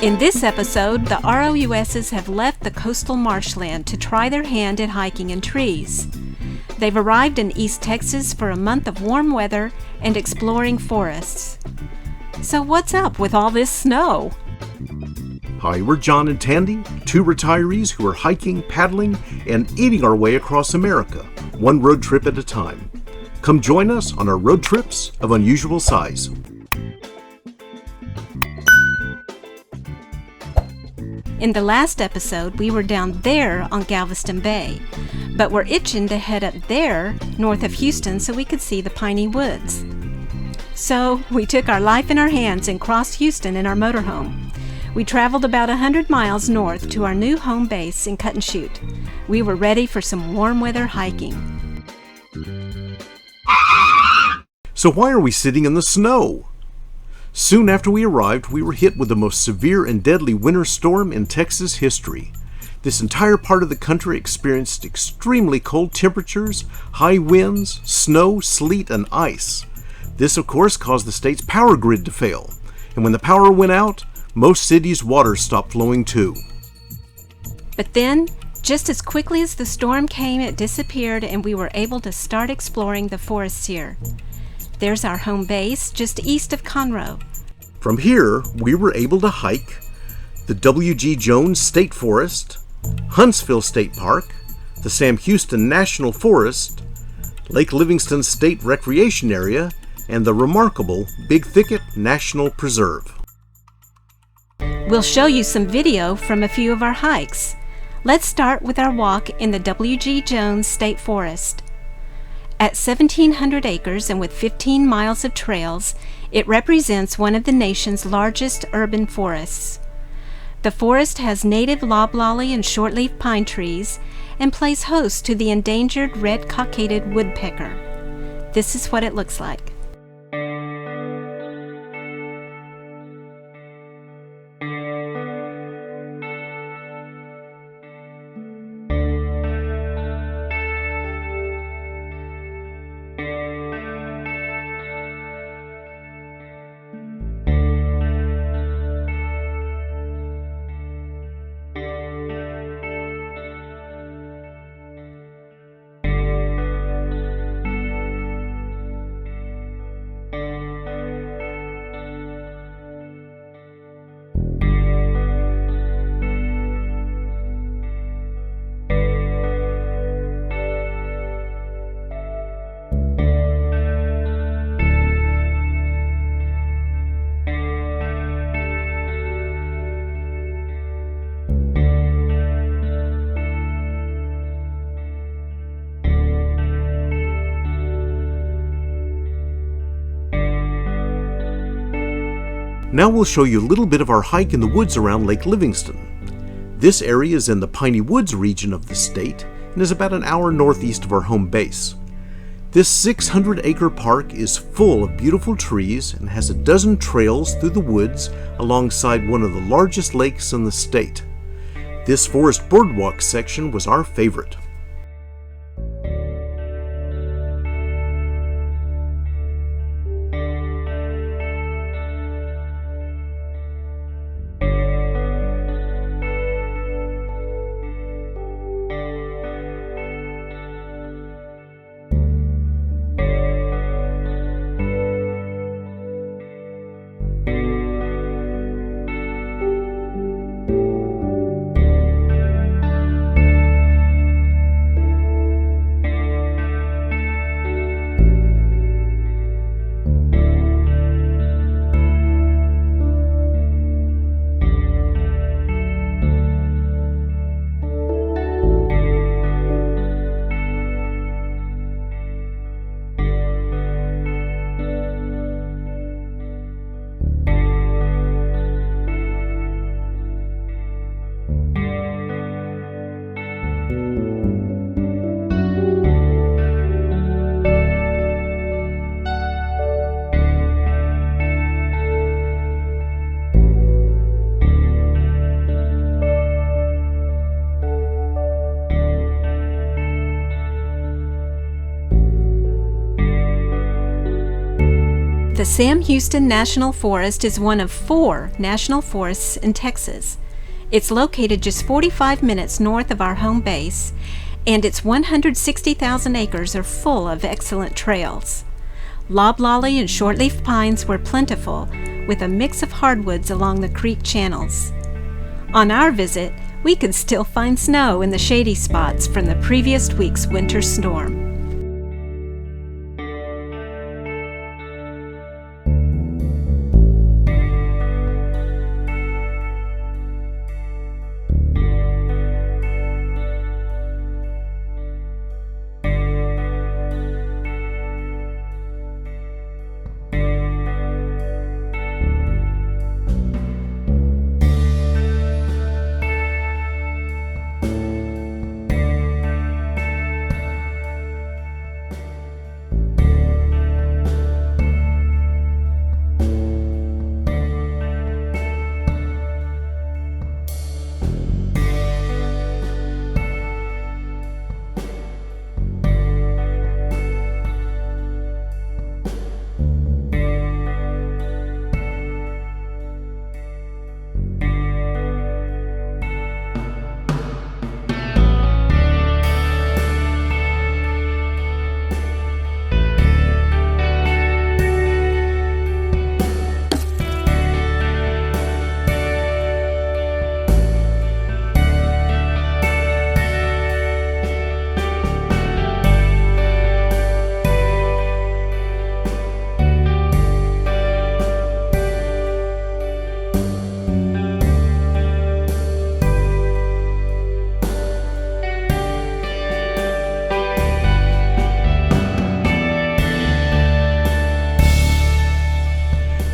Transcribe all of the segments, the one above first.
In this episode, the ROUSes have left the coastal marshland to try their hand at hiking in trees. They've arrived in East Texas for a month of warm weather and exploring forests. So what's up with all this snow? Hi, we're John and Tandy, two retirees who are hiking, paddling, and eating our way across America, one road trip at a time. Come join us on our road trips of unusual size. In the last episode, we were down there on Galveston Bay, but we're itching to head up there, north of Houston, so we could see the piney woods. So we took our life in our hands and crossed Houston in our motorhome. We traveled about 100 miles north to our new home base in Cut and Shoot. We were ready for some warm weather hiking. So why are we sitting in the snow? Soon after we arrived, we were hit with the most severe and deadly winter storm in Texas history. This entire part of the country experienced extremely cold temperatures, high winds, snow, sleet, and ice. This, of course, caused the state's power grid to fail. And when the power went out, most cities' water stopped flowing too. But then, just as quickly as the storm came, it disappeared and we were able to start exploring the forests here. There's our home base, just east of Conroe. From here, we were able to hike the W.G. Jones State Forest, Huntsville State Park, the Sam Houston National Forest, Lake Livingston State Recreation Area, and the remarkable Big Thicket National Preserve. We'll show you some video from a few of our hikes. Let's start with our walk in the W.G. Jones State Forest. At 1,700 acres and with 15 miles of trails, it represents one of the nation's largest urban forests. The forest has native loblolly and shortleaf pine trees and plays host to the endangered red-cockaded woodpecker. This is what it looks like. Now we'll show you a little bit of our hike in the woods around Lake Livingston. This area is in the Piney Woods region of the state and is about an hour northeast of our home base. This 600-acre park is full of beautiful trees and has a dozen trails through the woods alongside one of the largest lakes in the state. This forest boardwalk section was our favorite. The Sam Houston National Forest is one of 4 national forests in Texas. It's located just 45 minutes north of our home base, and its 160,000 acres are full of excellent trails. Loblolly and shortleaf pines were plentiful, with a mix of hardwoods along the creek channels. On our visit, we could still find snow in the shady spots from the previous week's winter storm.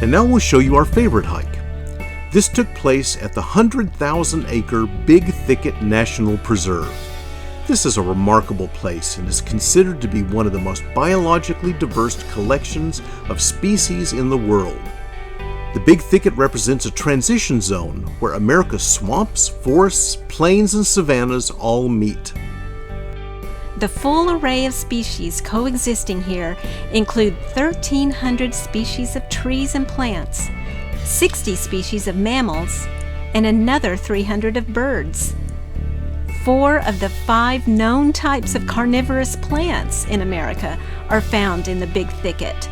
And now we'll show you our favorite hike. This took place at the 100,000-acre Big Thicket National Preserve. This is a remarkable place and is considered to be one of the most biologically diverse collections of species in the world. The Big Thicket represents a transition zone where America's swamps, forests, plains, and savannas all meet. The full array of species coexisting here include 1,300 species of trees and plants, 60 species of mammals, and another 300 of birds. 4 of the 5 known types of carnivorous plants in America are found in the Big Thicket.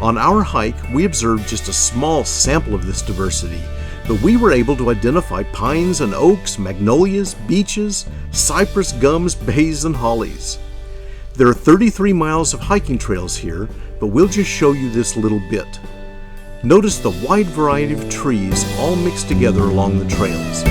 On our hike, we observed just a small sample of this diversity, but we were able to identify pines and oaks, magnolias, beeches, cypress, gums, bays, and hollies. There are 33 miles of hiking trails here, but we'll just show you this little bit. Notice the wide variety of trees all mixed together along the trails.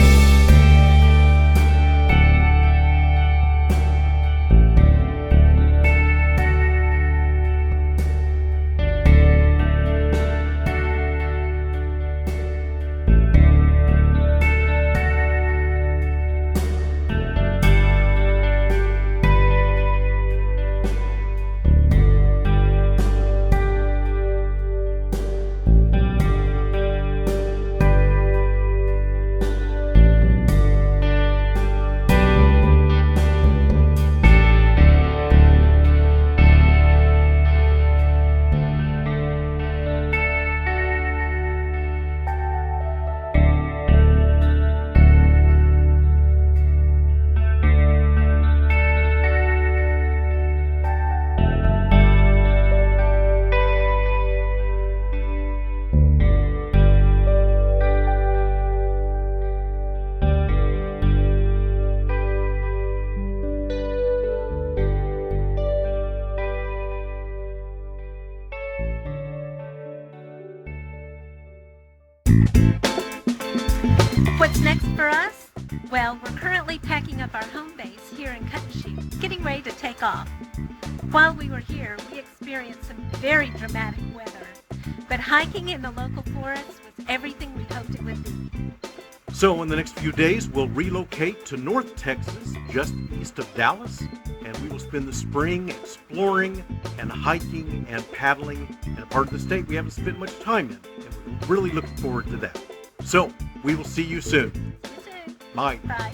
What's next for us? Well, we're currently packing up our home base here in Cut and Shoot, getting ready to take off. While we were here, we experienced some very dramatic weather, but hiking in the local forest was everything we hoped it would be. So in the next few days, we'll relocate to North Texas, just east of Dallas, and we will spend the spring exploring and hiking and paddling in a part of the state we haven't spent much time in, and we're really looking forward to that. So we will see you soon. See you soon. Bye. Bye.